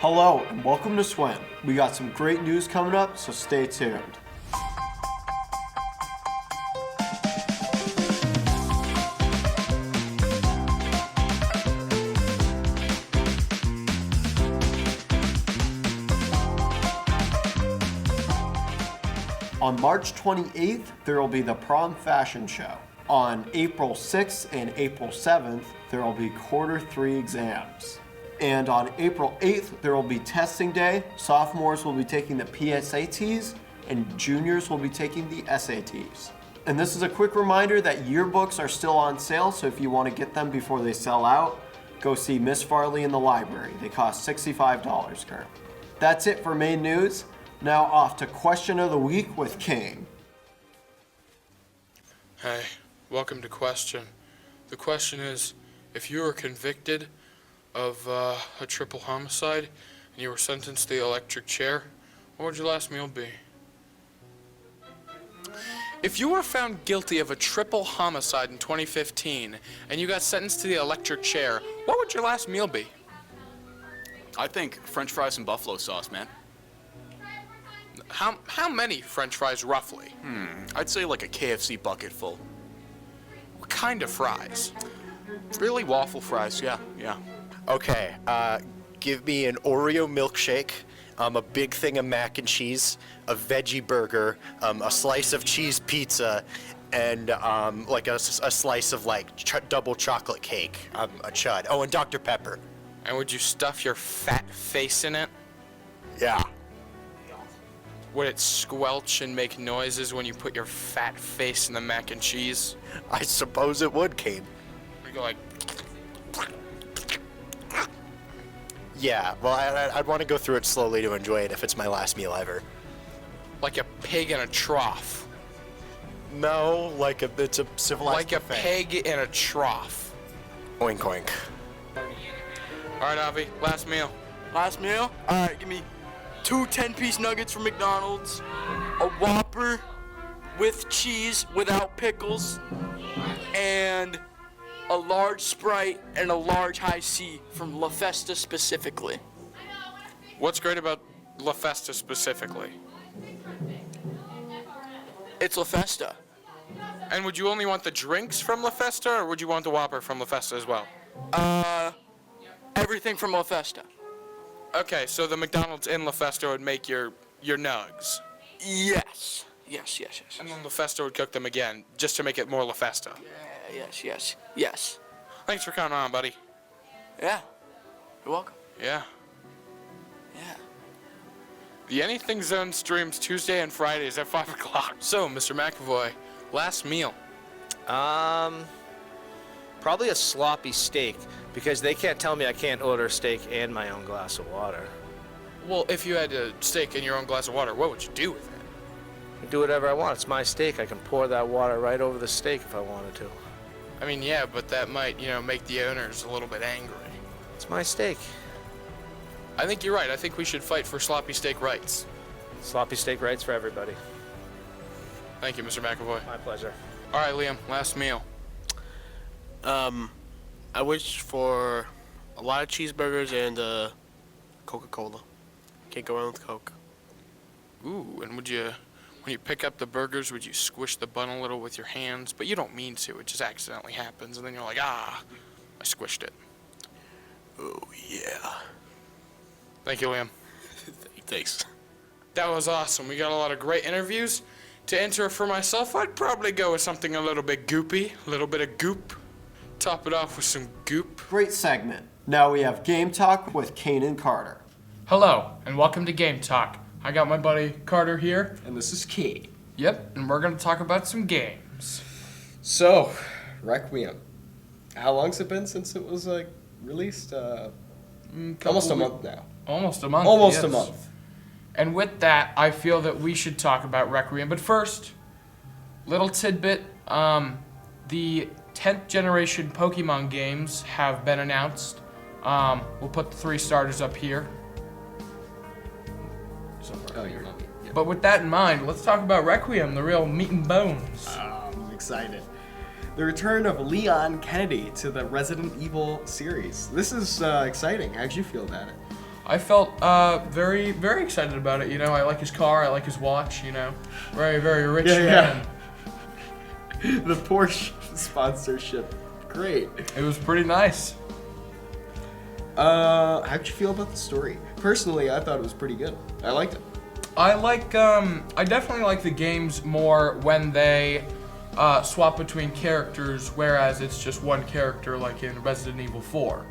Hello and welcome to SWEN. We got some great news coming up, so stay tuned. On March 28th, there will be the prom fashion show. On April 6th and April 7th, there will be quarter 3 exams. And on April 8th, there will be testing day. Sophomores will be taking the PSATs and juniors will be taking the SATs. And this is a quick reminder that yearbooks are still on sale, so if you want to get them before they sell out, go see Miss Farley in the library. They cost $65 currently. That's it for main news. Now off to question of the week with Kane. Hey, welcome to question. The question is, if you were convicted of a triple homicide and you were sentenced to the electric chair, what would your last meal be? If you were found guilty of a triple homicide in 2015 and you got sentenced to the electric chair, what would your last meal be? I think French fries and buffalo sauce, man. How many French fries roughly? I'd say like a KFC bucket full. What kind of fries? Really waffle fries, yeah. Okay, give me an Oreo milkshake, a big thing of mac and cheese, a veggie burger, a slice of cheese pizza, and like a slice of like double chocolate cake, a chud. Oh, and Dr. Pepper. And would you stuff your fat face in it? Yeah. Would it squelch and make noises when you put your fat face in the mac and cheese? I suppose it would, Kane. Would you go like... Yeah, well, I'd want to go through it slowly to enjoy it if it's my last meal ever. Like a pig in a trough? No, it's a civilized Like a buffet. pig in a trough. Oink oink. Alright, Avi, last meal. Last meal? Alright, give me 2 10-piece nuggets from McDonald's, a Whopper with cheese without pickles, and a large Sprite and a large High C from La Festa specifically. What's great about La Festa specifically? It's La Festa. And would you only want the drinks from La Festa, or would you want the Whopper from La Festa as well? Everything from La Festa. Okay, so the McDonald's in La Festa would make your nugs. Yes. And then La Festa would cook them again, just to make it more La Festa. Yes. Thanks for coming on, buddy. Yeah. You're welcome. Yeah. Yeah. The Anything Zone streams Tuesday and Fridays at 5 o'clock. So, Mr. McAvoy, last meal. Probably a sloppy steak, because they can't tell me I can't order a steak and my own glass of water. Well, if you had a steak in your own glass of water, what would you do with it? I can do whatever I want. It's my steak. I can pour that water right over the steak if I wanted to. I mean, yeah, but that might, make the owners a little bit angry. It's my steak. I think you're right. I think we should fight for sloppy steak rights. Sloppy steak rights for everybody. Thank you, Mr. McAvoy. My pleasure. All right, Liam, last meal. I wish for a lot of cheeseburgers and Coca-Cola. Can't go wrong with Coke. Ooh, and when you pick up the burgers, would you squish the bun a little with your hands? But you don't mean to. It just accidentally happens, and then you're like, I squished it. Oh, yeah. Thank you, Liam. Thanks. That was awesome. We got a lot of great interviews. To enter for myself, I'd probably go with something a little bit goopy, a little bit of goop. Top it off with some goop. Great segment. Now we have Game Talk with Kane and Carter. Hello, and welcome to Game Talk. I got my buddy Carter here. And this is Kate. Yep, and we're going to talk about some games. So, Requiem. How long's it been since it was released? Almost a month now. Almost a month. Almost yes. a month. And with that, I feel that we should talk about Requiem. But first, little tidbit, the 10th generation Pokemon games have been announced. We'll put the 3 starters up here. Oh, you're not. Yep. But with that in mind, let's talk about Requiem, the real meat and bones. I'm excited. The return of Leon Kennedy to the Resident Evil series. This is exciting. How'd you feel about it? I felt very, very excited about it. You know, I like his car, I like his watch. You know, very, very rich man. The Porsche sponsorship, great. It was pretty nice. How'd you feel about the story? Personally, I thought it was pretty good. I liked it. I definitely like the games more when they swap between characters, whereas it's just one character, like in Resident Evil 4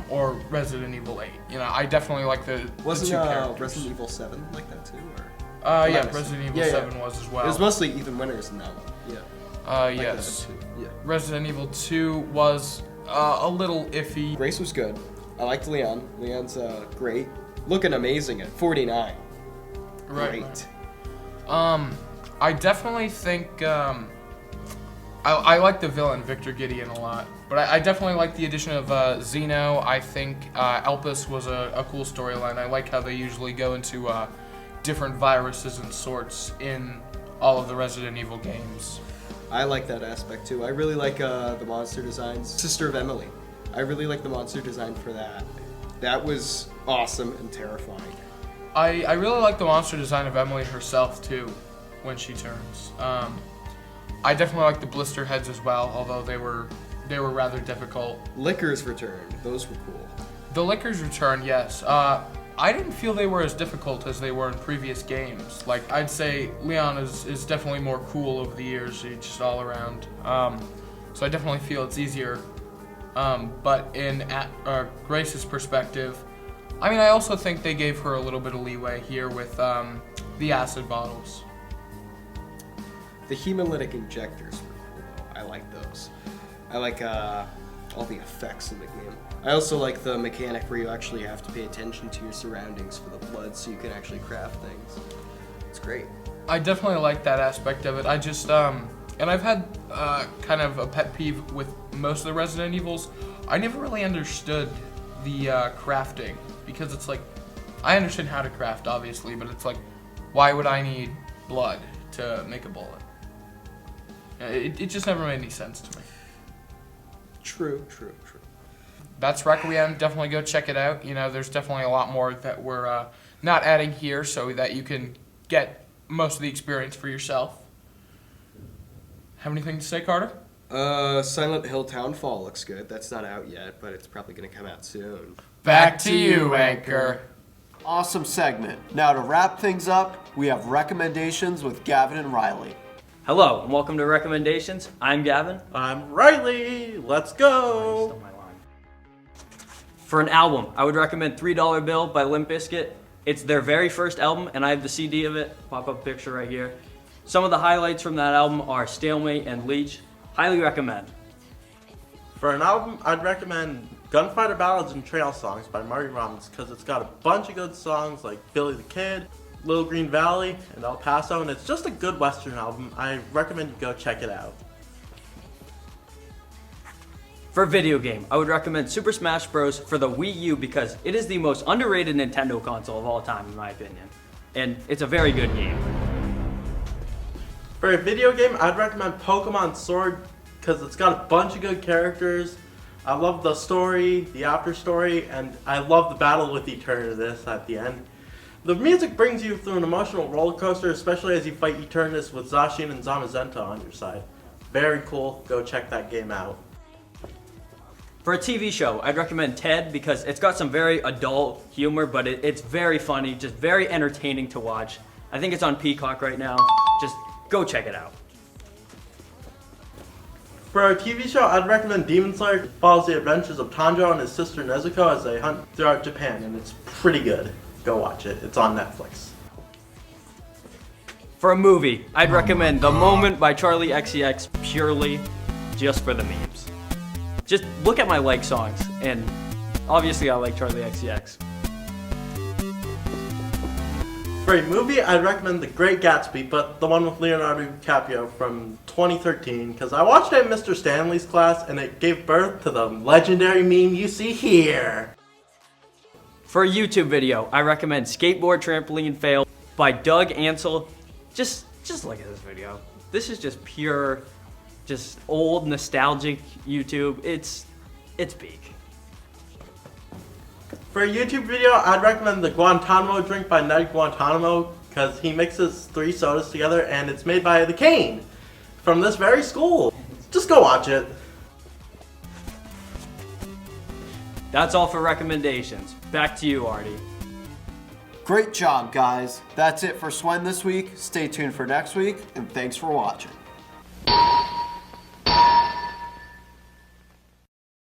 or Resident Evil 8. You know, I definitely like the Wasn't two characters. Resident Evil 7 like that too? Yeah, Resident Evil 7 was as well. It was mostly even winners in that one. Yeah. Yes. Yeah. Resident Evil 2 was a little iffy. Grace was good. I liked Leon. Leon's great. Looking amazing at 49. Right. I definitely think I like the villain Victor Gideon a lot, but I definitely like the addition of Zeno. I think Elpis was a cool storyline. I like how they usually go into different viruses and sorts in all of the Resident Evil games. I like that aspect too. I really like the monster designs. Sister of Emily. I really like the monster design for that. That was awesome and terrifying. I really like the monster design of Emily herself too, when she turns. I definitely like the blister heads as well, although they were rather difficult. Liquors Return. Those were cool. The Liquors Return, yes. I didn't feel they were as difficult as they were in previous games. Like, I'd say Leon is definitely more cool over the years, just all around. So I definitely feel it's easier. But in Grace's perspective, I mean, I also think they gave her a little bit of leeway here with the acid bottles. The hemolytic injectors were cool. I like those. I like all the effects in the game. I also like the mechanic where you actually have to pay attention to your surroundings for the blood so you can actually craft things. It's great. I definitely like that aspect of it. I just, and I've had kind of a pet peeve with most of the Resident Evils. I never really understood the crafting, because it's like, I understand how to craft, obviously, but it's like, why would I need blood to make a bullet? It just never made any sense to me. True. That's Requiem. Definitely go check it out. You know, there's definitely a lot more that we're not adding here so that you can get most of the experience for yourself. Have anything to say, Carter? Silent Hill Townfall looks good. That's not out yet, but it's probably going to come out soon. Back to you, Anchor. Awesome segment. Now to wrap things up, we have recommendations with Gavin and Riley. Hello, and welcome to Recommendations. I'm Gavin. I'm Riley. Let's go. For an album, I would recommend $3 Bill by Limp Bizkit. It's their very first album, and I have the CD of it. Pop-up picture right here. Some of the highlights from that album are Stalemate and Leech. Highly recommend. For an album, I'd recommend Gunfighter Ballads and Trail Songs by Marty Robbins, because it's got a bunch of good songs like Billy the Kid, Little Green Valley, and El Paso, and it's just a good Western album. I recommend you go check it out. For a video game, I would recommend Super Smash Bros. For the Wii U because it is the most underrated Nintendo console of all time, in my opinion. And it's a very good game. For a video game, I'd recommend Pokemon Sword, because it's got a bunch of good characters. I love the story, the after story, and I love the battle with Eternatus at the end. The music brings you through an emotional roller coaster, especially as you fight Eternatus with Zacian and Zamazenta on your side. Very cool. Go check that game out. For a TV show, I'd recommend Ted because it's got some very adult humor, but it's very funny, just very entertaining to watch. I think it's on Peacock right now. Just go check it out. For a TV show, I'd recommend Demon Slayer. It follows the adventures of Tanjiro and his sister Nezuko as they hunt throughout Japan, and it's pretty good. Go watch it. It's on Netflix. For a movie, I'd recommend The Moment by Charlie XCX purely just for the memes. Just look at my like songs, and obviously I like Charlie XCX. For a movie, I'd recommend The Great Gatsby, but the one with Leonardo DiCaprio from 2013, because I watched it in Mr. Stanley's class, and it gave birth to the legendary meme you see here. For a YouTube video, I recommend Skateboard Trampoline Fail by Doug Ansel. Just look at this video. This is just pure, just old, nostalgic YouTube. It's peak. For a YouTube video, I'd recommend the Guantanamo drink by Ned Guantanamo because he mixes 3 sodas together and it's made by the Cane from this very school. Just go watch it. That's all for recommendations. Back to you, Artie. Great job, guys. That's it for SWEN this week. Stay tuned for next week, and thanks for watching.